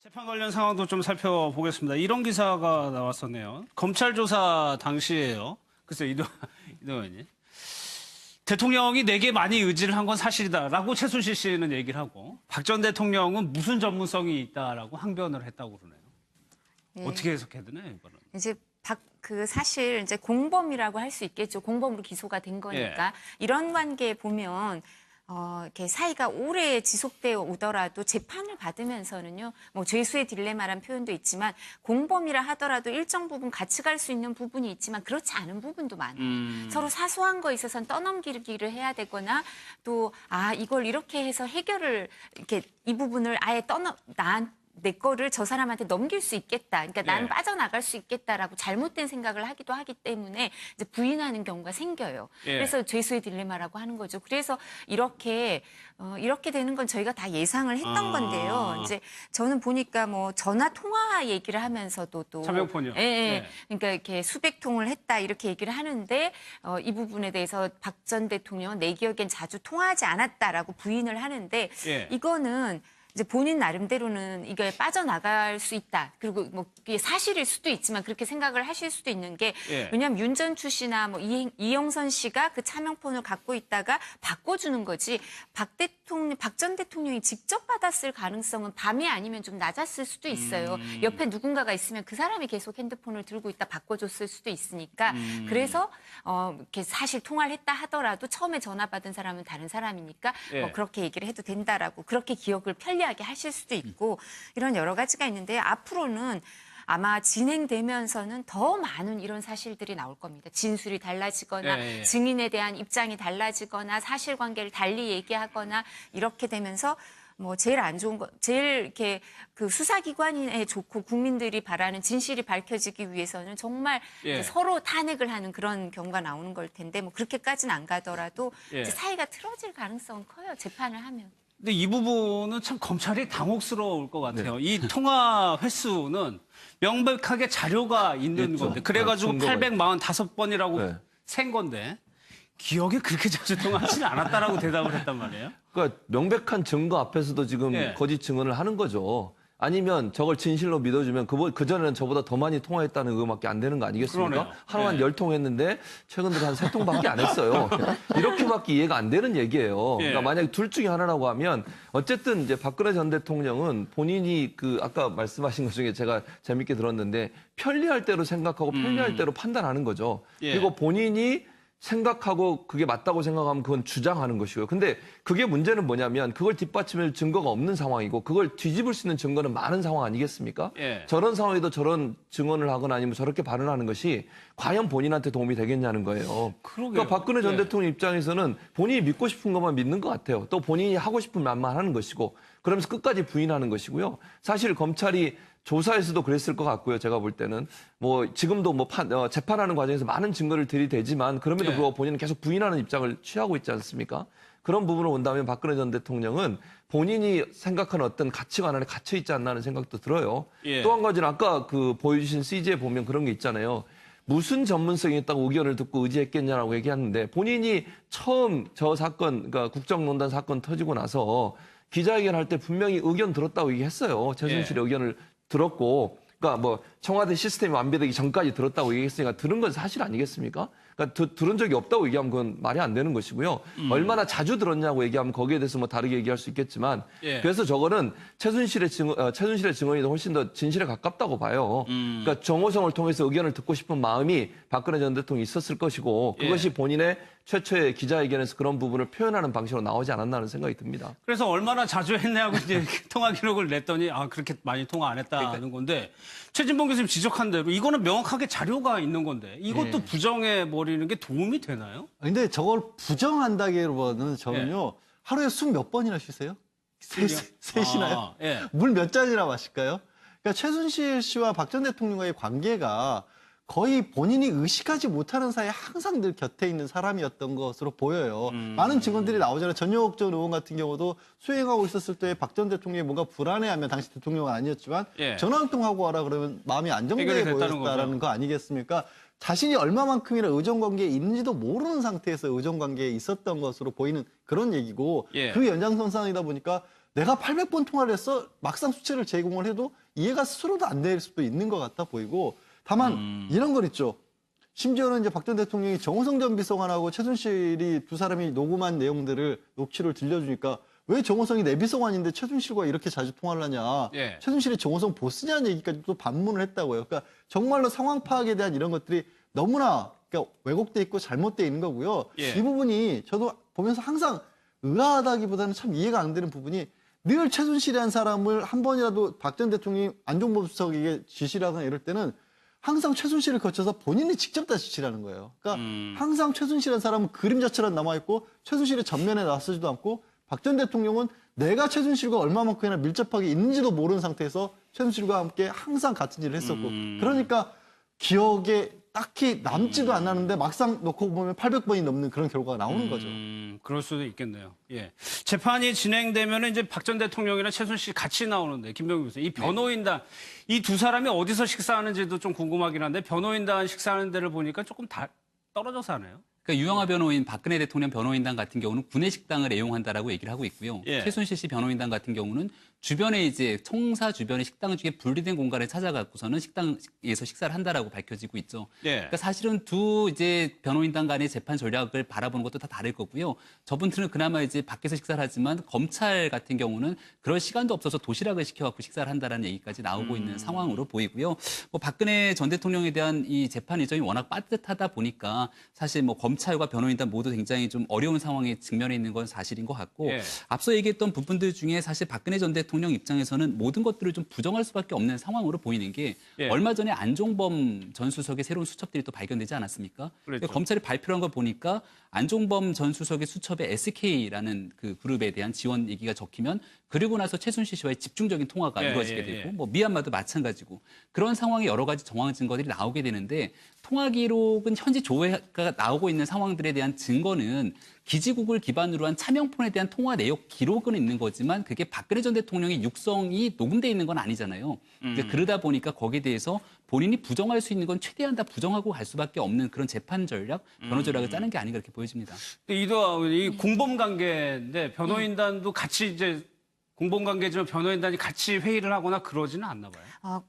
재판 관련 상황도 좀 살펴보겠습니다. 이런 기사가 나왔었네요. 검찰 조사 당시에요. 글쎄 이동 의원님. 대통령이 내게 많이 의지를 한 건 사실이다라고 최순실 씨는 얘기를 하고 박 전 대통령은 무슨 전문성이 있다라고 항변을 했다고 그러네요. 예. 어떻게 해석해야 되나요, 이거는? 이제 사실 이제 공범이라고 할 수 있겠죠. 공범으로 기소가 된 거니까. 이런 관계에 보면 이렇게 사이가 오래 지속되어 오더라도 재판을 받으면서는요, 뭐 죄수의 딜레마란 표현도 있지만 공범이라 하더라도 일정 부분 같이 갈 수 있는 부분이 있지만 그렇지 않은 부분도 많아요. 서로 사소한 거에 있어서는 떠넘기기를 해야 되거나 또 이걸 이렇게 해서 해결을 이렇게 이 부분을 아예 내 거를 저 사람한테 넘길 수 있겠다. 그러니까 나는 빠져나갈 수 있겠다라고 잘못된 생각을 하기도 하기 때문에 이제 부인하는 경우가 생겨요. 그래서 죄수의 딜레마라고 하는 거죠. 그래서 이렇게 되는 건 저희가 다 예상을 했던 건데요. 이제 저는 보니까 뭐 전화 통화 얘기를 하면서도 또 차명폰이요. 그러니까 이렇게 수백 통을 했다 이렇게 얘기를 하는데 이 부분에 대해서 박 전 대통령은 내 기억엔 자주 통화하지 않았다라고 부인을 하는데 이거는 이제 본인 나름대로는 이게 빠져나갈 수 있다. 그리고 뭐 이게 사실일 수도 있지만 그렇게 생각을 하실 수도 있는 게 왜냐하면 윤전추 씨나 뭐 이영선 씨가 그 차명폰을 갖고 있다가 바꿔주는 거지 박 전 대통령이 직접 받았을 가능성은 밤이 아니면 좀 낮았을 수도 있어요. 옆에 누군가가 있으면 그 사람이 계속 핸드폰을 들고 있다 바꿔줬을 수도 있으니까 그래서 이렇게 사실 통화를 했다 하더라도 처음에 전화 받은 사람은 다른 사람이니까 그렇게 얘기를 해도 된다라고 그렇게 기억을 편리하게 하실 수도 있고 이런 여러 가지가 있는데 앞으로는 아마 진행되면서는 더 많은 이런 사실들이 나올 겁니다. 진술이 달라지거나 증인에 대한 입장이 달라지거나 사실관계를 달리 얘기하거나 이렇게 되면서 뭐 제일 안 좋은 거, 제일 이렇게 그 수사기관에 좋고 국민들이 바라는 진실이 밝혀지기 위해서는 정말 서로 탄핵을 하는 그런 경우가 나오는 걸 텐데 뭐 그렇게까지는 안 가더라도 이제 사이가 틀어질 가능성은 커요. 재판을 하면. 근데 이 부분은 참 검찰이 당혹스러울 것 같아요. 이 통화 횟수는 명백하게 자료가 있는 건데 그래가지고 845번이라고 센 건데 기억에 그렇게 자주 통화하지는 않았다라고 대답을 했단 말이에요. 그러니까 명백한 증거 앞에서도 지금 거짓 증언을 하는 거죠. 아니면 저걸 진실로 믿어주면 그전에는 저보다 더 많이 통화했다는 그거밖에 안 되는 거 아니겠습니까? 그러네요. 하루 한 10통 했는데 최근 들어 한 3통밖에 안 했어요. 이렇게밖에 이해가 안 되는 얘기예요. 그러니까 만약에 둘 중에 하나라고 하면 어쨌든 이제 박근혜 전 대통령은 본인이 아까 말씀하신 것 중에 제가 재밌게 들었는데 편리할 대로 생각하고 편리할 대로 판단하는 거죠. 그리고 본인이 생각하고 그게 맞다고 생각하면 그건 주장하는 것이고요. 근데 그게 문제는 뭐냐면 그걸 뒷받침할 증거가 없는 상황이고 그걸 뒤집을 수 있는 증거는 많은 상황 아니겠습니까? 저런 상황에도 저런 증언을 하거나 아니면 저렇게 발언하는 것이 과연 본인한테 도움이 되겠냐는 거예요. 그러니까 박근혜 전 대통령 입장에서는 본인이 믿고 싶은 것만 믿는 것 같아요. 또 본인이 하고 싶은 말만 하는 것이고 그러면서 끝까지 부인하는 것이고요. 사실 검찰이 조사에서도 그랬을 것 같고요. 제가 볼 때는 뭐 지금도 뭐 재판하는 과정에서 많은 증거를 들이대지만 그럼에도 불구하고 본인은 계속 부인하는 입장을 취하고 있지 않습니까? 그런 부분을 본다면 박근혜 전 대통령은 본인이 생각하는 어떤 가치관 안에 갇혀 있지 않나 하는 생각도 들어요. 또 한 가지는 아까 보여주신 CG에 보면 그런 게 있잖아요. 무슨 전문성이 있다고 의견을 듣고 의지했겠냐라고 얘기하는데 본인이 처음 저 사건, 그러니까 국정농단 사건 터지고 나서 기자회견할 때 분명히 의견 들었다고 얘기했어요. 최순실의 의견을 들었고, 그러니까 뭐 청와대 시스템이 완비되기 전까지 들었다고 얘기했으니까 들은 건 사실 아니겠습니까? 그러니까 들은 적이 없다고 얘기하면 그건 말이 안 되는 것이고요. 얼마나 자주 들었냐고 얘기하면 거기에 대해서 뭐 다르게 얘기할 수 있겠지만, 그래서 저거는 최순실의 증언이 훨씬 더 진실에 가깝다고 봐요. 그러니까 정호성을 통해서 의견을 듣고 싶은 마음이 박근혜 전 대통령이 있었을 것이고, 그것이 본인의 최초의 기자회견에서 그런 부분을 표현하는 방식으로 나오지 않았나 하는 생각이 듭니다. 그래서 얼마나 자주 했냐고 이제 통화 기록을 냈더니 그렇게 많이 통화 안 했다는 건데 최진봉 교수님 지적한 대로 이거는 명확하게 자료가 있는 건데 이것도 부정해 버리는 게 도움이 되나요? 근데 저걸 부정한다기보다는 저는요 하루에 숨 몇 번이나 쉬세요? 셋이나요? 물 몇 잔이나 마실까요? 그러니까 최순실 씨와 박 전 대통령과의 관계가 거의 본인이 의식하지 못하는 사이에 항상 늘 곁에 있는 사람이었던 것으로 보여요. 많은 증언들이 나오잖아요. 전효옥 전 의원 같은 경우도 수행하고 있었을 때 박 전 대통령이 뭔가 불안해하면 당시 대통령은 아니었지만 전화 한 통 하고 와라 그러면 마음이 안정되게 보였다라는 거 아니겠습니까? 자신이 얼마만큼이나 의존관계에 있는지도 모르는 상태에서 의존관계에 있었던 것으로 보이는 그런 얘기고 그 연장선상이다 보니까 내가 800번 통화를 했어 막상 수치를 제공을 해도 이해가 스스로도 안 될 수도 있는 것 같아 보이고 다만 이런 건 있죠. 심지어는 이제 박 전 대통령이 정호성 전 비서관하고 최순실이 두 사람이 녹음한 내용들을 녹취를 들려주니까 왜 정호성이 내 비서관인데 최순실과 이렇게 자주 통화를 하냐. 예. 최순실이 정호성 보스냐는 얘기까지 또 반문을 했다고요. 그러니까 정말로 상황 파악에 대한 이런 것들이 너무나 그러니까 왜곡돼 있고 잘못돼 있는 거고요. 예. 이 부분이 저도 보면서 항상 의아하다기보다는 참 이해가 안 되는 부분이 늘 최순실이라는 사람을 한 번이라도 박 전 대통령이 안종범 수석에게 지시를 하거나 이럴 때는 항상 최순실을 거쳐서 본인이 직접 다 지시를 하는 거예요. 그러니까 항상 최순실이라는 사람은 그림자처럼 남아있고 최순실이 전면에 나서지도 않고 박 전 대통령은 내가 최순실과 얼마만큼이나 밀접하게 있는지도 모르는 상태에서 최순실과 함께 항상 같은 일을 했었고 그러니까 기억에 딱히 남지도 않았는데 막상 놓고 보면 800번이 넘는 그런 결과가 나오는 거죠. 그럴 수도 있겠네요. 예. 재판이 진행되면 이제 박 전 대통령이랑 최순실 같이 나오는데 김병규 교수 이 변호인단 이 두 사람이 어디서 식사하는지도 좀 궁금하긴 한데 변호인단 식사하는 데를 보니까 조금 떨어져서 하네요. 그러니까 유영하 변호인, 박근혜 대통령 변호인단 같은 경우는 구내 식당을 애용한다라고 얘기를 하고 있고요. 예. 최순실 씨 변호인단 같은 경우는 주변에 이제 청사 주변의 식당 중에 분리된 공간에 찾아가고서는 식당에서 식사를 한다라고 밝혀지고 있죠. 예. 그러니까 사실은 두 이제 변호인단 간의 재판 전략을 바라보는 것도 다 다를 거고요. 저분들은 그나마 이제 밖에서 식사를 하지만 검찰 같은 경우는 그럴 시간도 없어서 도시락을 시켜갖고 식사를 한다라는 얘기까지 나오고 있는 상황으로 보이고요. 뭐 박근혜 전 대통령에 대한 이 재판 일정이 워낙 빠듯하다 보니까 사실 뭐 검찰과 변호인단 모두 굉장히 좀 어려운 상황에 직면해 있는 건 사실인 것 같고 예. 앞서 얘기했던 부분들 중에 사실 박근혜 전 대통령 입장에서는 모든 것들을 좀 부정할 수밖에 없는 상황으로 보이는 게 예. 얼마 전에 안종범 전 수석의 새로운 수첩들이 또 발견되지 않았습니까? 그랬죠. 검찰이 발표한 걸 보니까 안종범 전 수석의 수첩에 SK라는 그 그룹에 대한 지원 얘기가 적히면 그리고 나서 최순실 씨와의 집중적인 통화가 예, 이루어지게 예, 되고 예. 뭐 미얀마도 마찬가지고 그런 상황에 여러 가지 정황 증거들이 나오게 되는데 통화 기록은 현지 조회가 나오고 있는 상황들에 대한 증거는 기지국을 기반으로 한 차명폰에 대한 통화 내역 기록은 있는 거지만 그게 박근혜 전 대통령의 육성이 녹음돼 있는 건 아니잖아요. 그러니까 그러다 보니까 거기에 대해서 본인이 부정할 수 있는 건 최대한 다 부정하고 갈 수밖에 없는 그런 재판 전략, 변호 전략을 짜는 게 아닌가 이렇게 보여집니다. 이 공범 관계인데 변호인단도 같이 이제 공범 관계지만 변호인단이 같이 회의를 하거나 그러지는 않나 봐요.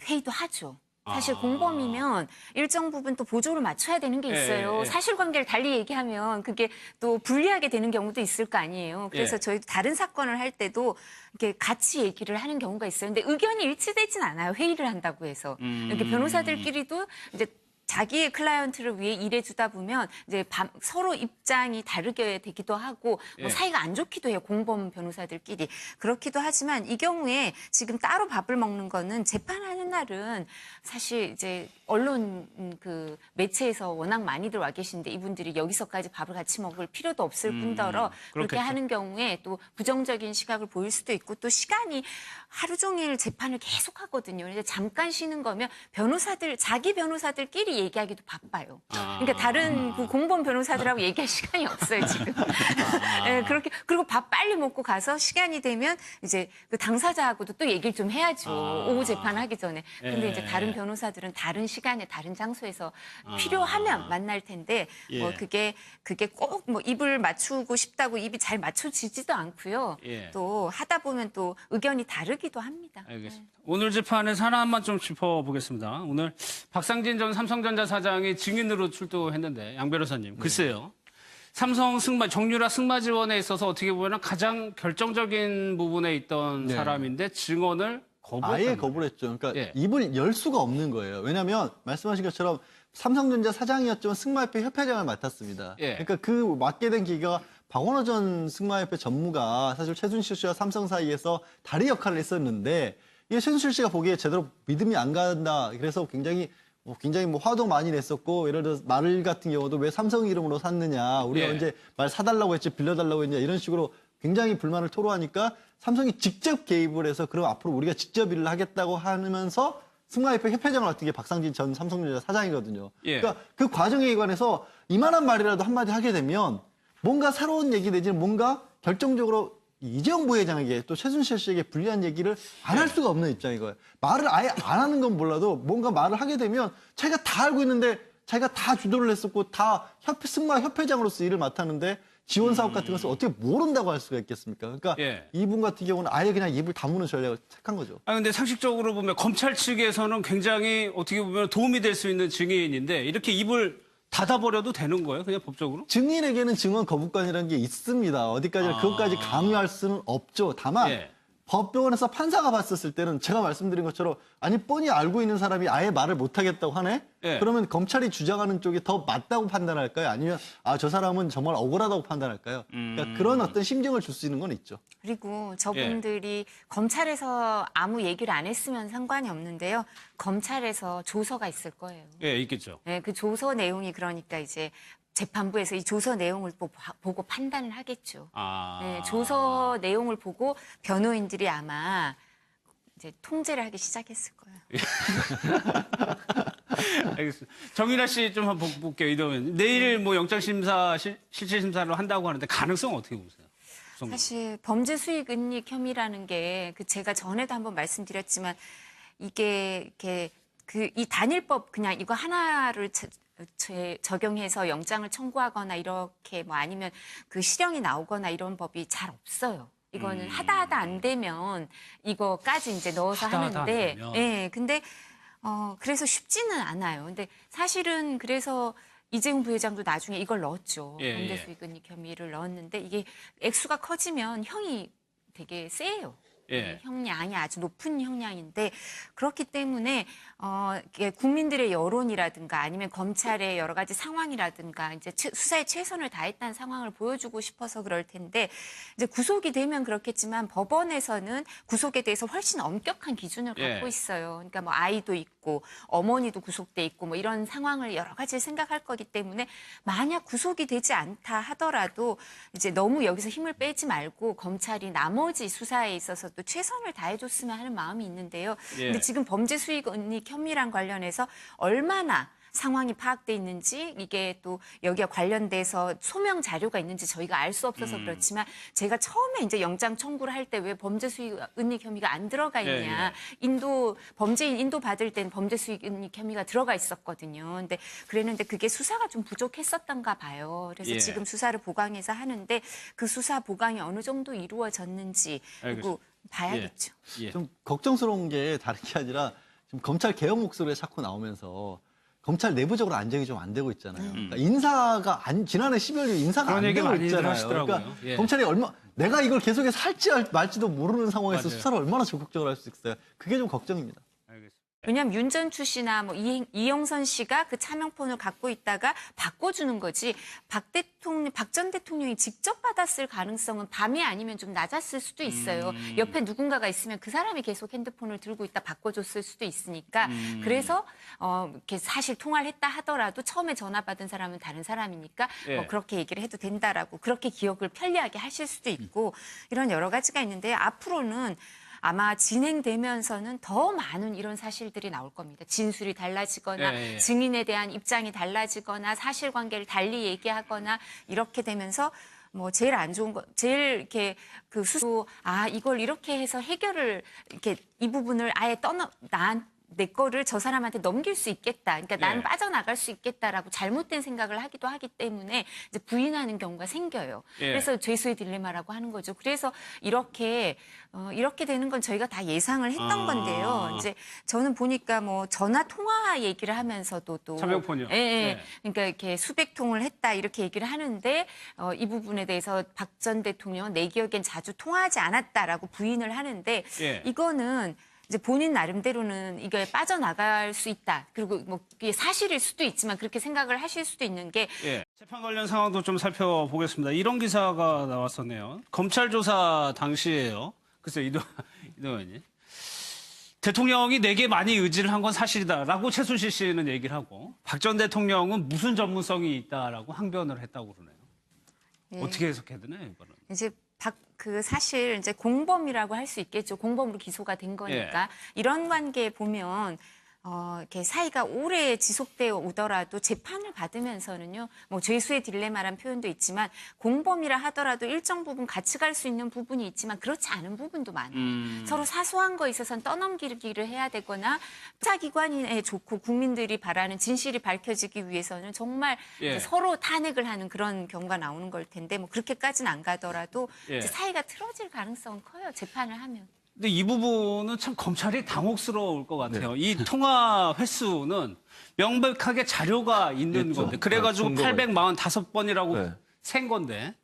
회의도 하죠. 사실 아. 공범이면 일정 부분 또 보조를 맞춰야 되는 게 있어요. 예, 예. 사실관계를 달리 얘기하면 그게 또 불리하게 되는 경우도 있을 거 아니에요. 그래서 예. 저희도 다른 사건을 할 때도 이렇게 같이 얘기를 하는 경우가 있어요. 근데 의견이 일치되진 않아요. 회의를 한다고 해서. 이렇게 변호사들끼리도 이제 자기의 클라이언트를 위해 일해주다 보면 이제 서로 입장이 다르게 되기도 하고 뭐 예. 사이가 안 좋기도 해요. 공범 변호사들끼리. 그렇기도 하지만 이 경우에 지금 따로 밥을 먹는 거는 재판하는 날은 사실 이제 언론 그 매체에서 워낙 많이들 와 계신데 이분들이 여기서까지 밥을 같이 먹을 필요도 없을 뿐더러 그렇게 그렇겠죠. 하는 경우에 또 부정적인 시각을 보일 수도 있고 또 시간이 하루 종일 재판을 계속 하거든요. 그래서 잠깐 쉬는 거면 자기 변호사들끼리 얘기하기도 바빠요. 그러니까 다른 그 공범 변호사들하고 얘기할 시간이 없어요, 지금. 네, 그렇게 그리고 밥 빨리 먹고 가서 시간이 되면 이제 그 당사자하고도 또 얘기를 좀 해야죠. 오후 재판하기 전에. 근데 이제 다른 변호사들은 다른 시간에 다른 장소에서 필요하면 만날 텐데 뭐 그게 꼭 뭐 입을 맞추고 싶다고 입이 잘 맞춰지지도 않고요. 예. 또 하다 보면 또 의견이 다르기도 합니다. 알겠습니다. 오늘 재판에서 하나만 좀 짚어보겠습니다. 오늘 박상진 전 삼성전자 사장이 증인으로 출두했는데 양 변호사님 글쎄요. 삼성 정유라 승마 지원에 있어서 어떻게 보면 가장 결정적인 부분에 있던 네. 사람인데 증언을 거부했다. 아예 거부를 했죠. 그러니까 예. 입을 열 수가 없는 거예요. 왜냐하면 말씀하신 것처럼 삼성전자 사장이었지만 승마협회 협회장을 맡았습니다. 예. 그러니까 그 맡게 된 기계가 박원호 전 승마협회 전무가 사실 최순실 씨와 삼성 사이에서 다리 역할을 했었는데 이게 최순실 씨가 보기에 제대로 믿음이 안 간다. 그래서 굉장히 화도 많이 냈었고 예를 들어서 말 같은 경우도 왜 삼성 이름으로 샀느냐. 우리가 예. 언제 말 사달라고 했지 빌려달라고 했냐 이런 식으로 굉장히 불만을 토로하니까 삼성이 직접 개입을 해서 그럼 앞으로 우리가 직접 일을 하겠다고 하면서 승마협회 협회장을 맡은 게 박상진 전 삼성전자 사장이거든요. 예. 그러니까 그 과정에 관해서 이만한 말이라도 한마디 하게 되면 뭔가 새로운 얘기 내지는 뭔가 결정적으로 이재용 부회장에게 또 최순실 씨에게 불리한 얘기를 안 할 수가 없는 입장인 거예요. 말을 아예 안 하는 건 몰라도 뭔가 말을 하게 되면 자기가 다 알고 있는데 자기가 다 주도를 했었고 다 승마 협회장으로서 일을 맡았는데 지원 사업 같은 것을 어떻게 모른다고 할 수가 있겠습니까? 그러니까 예. 이분 같은 경우는 아예 그냥 입을 다무는 전략을 택한 거죠. 아 근데 상식적으로 보면 검찰 측에서는 굉장히 어떻게 보면 도움이 될 수 있는 증인인데 이렇게 입을 닫아버려도 되는 거예요? 그냥 법적으로? 증인에게는 증언 거부권이라는 게 있습니다. 어디까지나 그것까지 강요할 수는 없죠. 다만 예. 법병원에서 판사가 봤었을 때는 제가 말씀드린 것처럼 아니 뻔히 알고 있는 사람이 아예 말을 못하겠다고 하네? 예. 그러면 검찰이 주장하는 쪽이 더 맞다고 판단할까요? 아니면 아, 저 사람은 정말 억울하다고 판단할까요? 그러니까 그런 어떤 심증을 줄 수 있는 건 있죠. 그리고 저분들이 검찰에서 아무 얘기를 안 했으면 상관이 없는데요. 검찰에서 조서가 있을 거예요. 예, 있겠죠. 네, 그 조서 내용이 그러니까 이제 재판부에서 이 조서 내용을 보고 판단을 하겠죠. 아. 네, 조서 내용을 보고 변호인들이 아마 이제 통제를 하기 시작했을 거예요. 알겠습니다. 정윤아 씨 좀 한번 볼게요. 이러면 내일 뭐 영장심사, 실질심사를 한다고 하는데 가능성 어떻게 보세요? 사실 범죄 수익 은닉 혐의라는 게 그 제가 전에도 한번 말씀드렸지만 이게 이렇게 그 이 단일법 그냥 이거 하나를 적용해서 영장을 청구하거나 이렇게 뭐 아니면 그 실형이 나오거나 이런 법이 잘 없어요. 이거는 하다 안 되면 이거까지 이제 넣어서 하는데, 예, 근데 그래서 쉽지는 않아요. 근데 사실은 그래서 이재용 부회장도 나중에 이걸 넣었죠. 예, 범죄 예. 수익 은닉 혐의를 넣었는데 이게 액수가 커지면 형이 되게 세요. 예. 형량이 아주 높은 형량인데 그렇기 때문에 이게 국민들의 여론이라든가 아니면 검찰의 여러 가지 상황이라든가 이제 수사에 최선을 다했다는 상황을 보여주고 싶어서 그럴 텐데 이제 구속이 되면 그렇겠지만 법원에서는 구속에 대해서 훨씬 엄격한 기준을 갖고 예. 있어요. 그러니까 뭐 아이도 있고 어머니도 구속돼 있고 뭐 이런 상황을 여러 가지 생각할 거기 때문에 만약 구속이 되지 않다 하더라도 이제 너무 여기서 힘을 빼지 말고 검찰이 나머지 수사에 있어서 또 최선을 다해줬으면 하는 마음이 있는데요. 예. 근데 지금 범죄 수익 은닉 혐의랑 관련해서 얼마나 상황이 파악돼 있는지 이게 또 여기와 관련돼서 소명 자료가 있는지 저희가 알 수 없어서 그렇지만 제가 처음에 이제 영장 청구를 할 때 왜 범죄 수익 은닉 혐의가 안 들어가 있냐. 범죄인 인도 받을 땐 범죄 수익 은닉 혐의가 들어가 있었거든요. 근데 그랬는데 그게 수사가 좀 부족했었던가 봐요. 그래서 예. 지금 수사를 보강해서 하는데 그 수사 보강이 어느 정도 이루어졌는지 그리고 봐야겠죠. 예. 좀 걱정스러운 게 다른 게 아니라 지금 검찰 개혁 목소리가 자꾸 나오면서 검찰 내부적으로 안정이 좀 안 되고 있잖아요. 그러니까 인사가 지난해 12월 인사가 그런 안 얘기 되고 많이들 있잖아요. 하시더라고요. 그러니까 예. 검찰이 내가 이걸 계속해서 할지 말지도 모르는 상황에서 맞아요. 수사를 얼마나 적극적으로 할 수 있어요. 그게 좀 걱정입니다. 알겠습니다. 왜냐하면 윤전추 씨나 뭐 이영선 씨가 그 차명폰을 갖고 있다가 바꿔주는 거지 박 전 대통령이 직접 받았을 가능성은 밤이 아니면 좀 낮았을 수도 있어요. 옆에 누군가가 있으면 그 사람이 계속 핸드폰을 들고 있다 바꿔줬을 수도 있으니까 그래서 이렇게 사실 통화를 했다 하더라도 처음에 전화 받은 사람은 다른 사람이니까 예. 뭐 그렇게 얘기를 해도 된다라고 그렇게 기억을 편리하게 하실 수도 있고 이런 여러 가지가 있는데 앞으로는 아마 진행되면서는 더 많은 이런 사실들이 나올 겁니다. 진술이 달라지거나 예. 증인에 대한 입장이 달라지거나 사실관계를 달리 얘기하거나 이렇게 되면서 뭐 제일 안 좋은 거 제일 이렇게 그 이걸 이렇게 해서 해결을 이렇게 이 부분을 아예 내 거를 저 사람한테 넘길 수 있겠다. 그러니까 나는 예. 빠져나갈 수 있겠다라고 잘못된 생각을 하기도 하기 때문에 이제 부인하는 경우가 생겨요. 예. 그래서 죄수의 딜레마라고 하는 거죠. 그래서 이렇게 되는 건 저희가 다 예상을 했던 건데요. 이제 저는 보니까 뭐 전화 통화 얘기를 하면서도 또 차명폰이요? 예, 예. 예. 그러니까 이렇게 수백 통을 했다 이렇게 얘기를 하는데 이 부분에 대해서 박 전 대통령은 내 기억엔 자주 통화하지 않았다라고 부인을 하는데 예. 이거는 이제 본인 나름대로는 이게 빠져나갈 수 있다. 그리고 뭐 이게 사실일 수도 있지만 그렇게 생각을 하실 수도 있는 게 예. 재판 관련 상황도 좀 살펴보겠습니다. 이런 기사가 나왔었네요. 검찰 조사 당시에요. 글쎄요, 이동 의원님. 대통령이 내게 많이 의지를 한 건 사실이다라고 최순실 씨는 얘기를 하고 박 전 대통령은 무슨 전문성이 있다라고 항변을 했다고 그러네요. 예. 어떻게 해석해야 되나요, 이거는? 이제 사실 이제 공범이라고 할 수 있겠죠. 공범으로 기소가 된 거니까 이런 관계에 보면 이렇게 사이가 오래 지속되어 오더라도 재판을 받으면서는요, 뭐 죄수의 딜레마란 표현도 있지만 공범이라 하더라도 일정 부분 같이 갈 수 있는 부분이 있지만 그렇지 않은 부분도 많아요. 서로 사소한 거에 있어서는 떠넘기기를 해야 되거나 수사기관에 좋고 국민들이 바라는 진실이 밝혀지기 위해서는 정말 예. 서로 탄핵을 하는 그런 경우가 나오는 걸 텐데 뭐 그렇게까지는 안 가더라도 예. 이제 사이가 틀어질 가능성은 커요. 재판을 하면. 근데 이 부분은 참 검찰이 당혹스러울 것 같아요. 이 통화 횟수는 명백하게 자료가 있는 있죠. 건데 그래가지고 증거가 845번이라고 네. 센 건데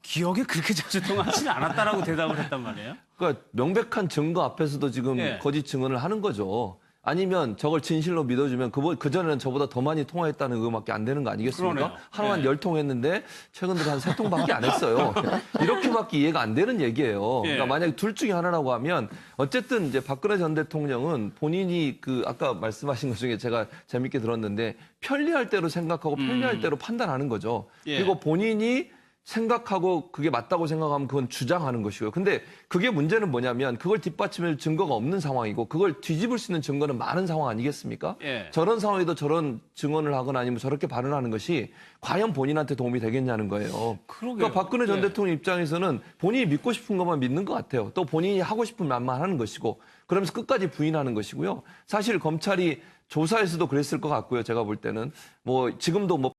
기억에 그렇게 자주 통화하지 않았다라고 대답을 했단 말이에요. 그러니까 명백한 증거 앞에서도 지금 예. 거짓 증언을 하는 거죠. 아니면 저걸 진실로 믿어주면 그전에는 저보다 더 많이 통화했다는 그거밖에 안 되는 거 아니겠습니까? 그러네요. 하루 한 예. 10통 했는데 최근 들어 한 3통밖에 안 했어요. 이렇게밖에 이해가 안 되는 얘기예요. 예. 그러니까 만약에 둘 중에 하나라고 하면 어쨌든 이제 박근혜 전 대통령은 본인이 아까 말씀하신 것 중에 제가 재밌게 들었는데 편리할 대로 생각하고 편리할 대로 판단하는 거죠. 예. 그리고 본인이 생각하고 그게 맞다고 생각하면 그건 주장하는 것이고요. 근데 그게 문제는 뭐냐면 그걸 뒷받침할 증거가 없는 상황이고 그걸 뒤집을 수 있는 증거는 많은 상황 아니겠습니까? 예. 저런 상황에도 저런 증언을 하거나 아니면 저렇게 발언하는 것이 과연 본인한테 도움이 되겠냐는 거예요. 그러게요. 그러니까 박근혜 전 예. 대통령 입장에서는 본인이 믿고 싶은 것만 믿는 것 같아요. 또 본인이 하고 싶은 말만 하는 것이고 그러면서 끝까지 부인하는 것이고요. 사실 검찰이 조사에서도 그랬을 것 같고요. 제가 볼 때는 뭐 지금도 뭐